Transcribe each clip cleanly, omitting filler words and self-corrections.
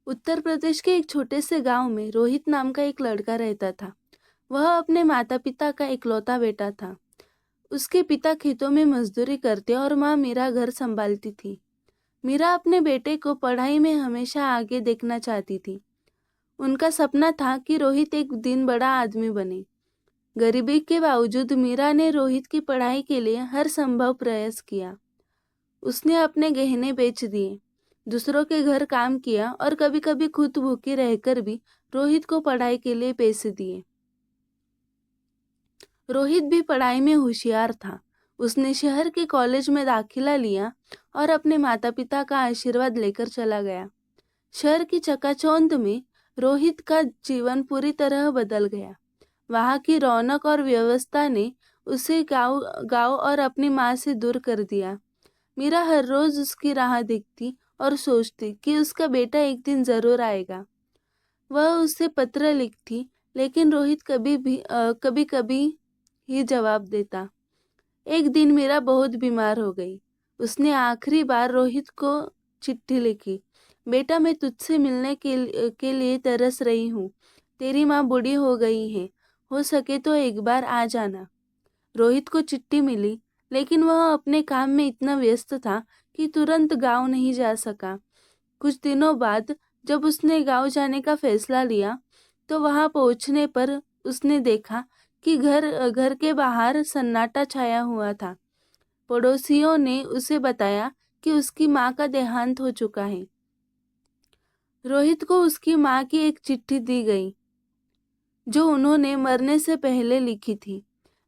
उत्तर प्रदेश के एक छोटे से गांव में रोहित नाम का एक लड़का रहता था। वह अपने माता पिता का इकलौता बेटा था। उसके पिता खेतों में मजदूरी करते और माँ मीरा घर संभालती थी। मीरा अपने बेटे को पढ़ाई में हमेशा आगे देखना चाहती थी। उनका सपना था कि रोहित एक दिन बड़ा आदमी बने। गरीबी के बावजूद मीरा ने रोहित की पढ़ाई के लिए हर संभव प्रयास किया। उसने अपने गहने बेच दिए, दूसरों के घर काम किया और कभी-कभी खुद भूखी रहकर भी रोहित को पढ़ाई के लिए पैसे दिए। रोहित भी पढ़ाई में होशियार था। उसने शहर के कॉलेज में दाखिला लिया और अपने माता-पिता का आशीर्वाद लेकर चला गया। शहर की चकाचौंध में रोहित का जीवन पूरी तरह बदल गया। वहाँ की रौनक और व्यवस्था ने उसे गांव गांव और अपनी माँ से दूर कर दिया। मीरा हर रोज उसकी राह देखती और सोचती कि उसका बेटा एक दिन जरूर आएगा। वह उसे पत्र लिखती, लेकिन रोहित कभी कभी ही जवाब देता। एक दिन मीरा बहुत बीमार हो गई। उसने आखिरी बार रोहित को चिट्ठी लिखी। बेटा, मैं तुझसे मिलने के लिए तरस रही हूँ। तेरी माँ बूढ़ी हो गई है। हो सके तो एक बार आ जाना। रोहित को चिट्ठी मिली, लेकिन वह अपने काम में इतना व्यस्त था कि तुरंत गांव नहीं जा सका। कुछ दिनों बाद जब उसने गांव जाने का फैसला लिया, तो वहां पहुंचने पर उसने देखा कि घर के बाहर सन्नाटा छाया हुआ था। पड़ोसियों ने उसे बताया कि उसकी माँ का देहांत हो चुका है। रोहित को उसकी माँ की एक चिट्ठी दी गई, जो उन्होंने मरने से पहले लिखी थी।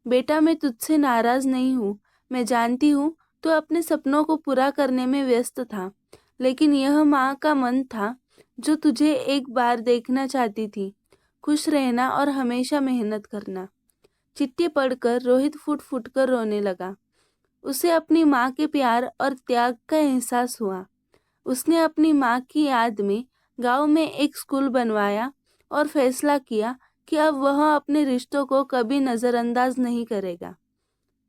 बेटा, मैं तुझसे नाराज नहीं हूँ। मैं जानती हूँ तू अपने सपनों को पूरा करने में व्यस्त था, लेकिन यह माँ का मन था जो तुझे एक बार देखना चाहती थी। खुश रहना और हमेशा मेहनत करना। चिट्ठी पढ़कर रोहित फूट फूट कर रोने लगा। उसे अपनी माँ के प्यार और त्याग का एहसास हुआ। उसने अपनी माँ की याद में गांव में एक स्कूल बनवाया और फैसला किया कि अब वह अपने रिश्तों को कभी नज़रअंदाज नहीं करेगा।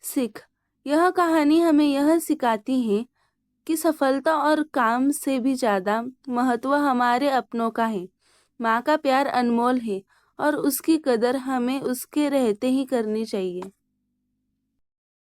सीख: यह कहानी हमें यह सिखाती है कि सफलता और काम से भी ज़्यादा महत्व हमारे अपनों का है। माँ का प्यार अनमोल है और उसकी कदर हमें उसके रहते ही करनी चाहिए।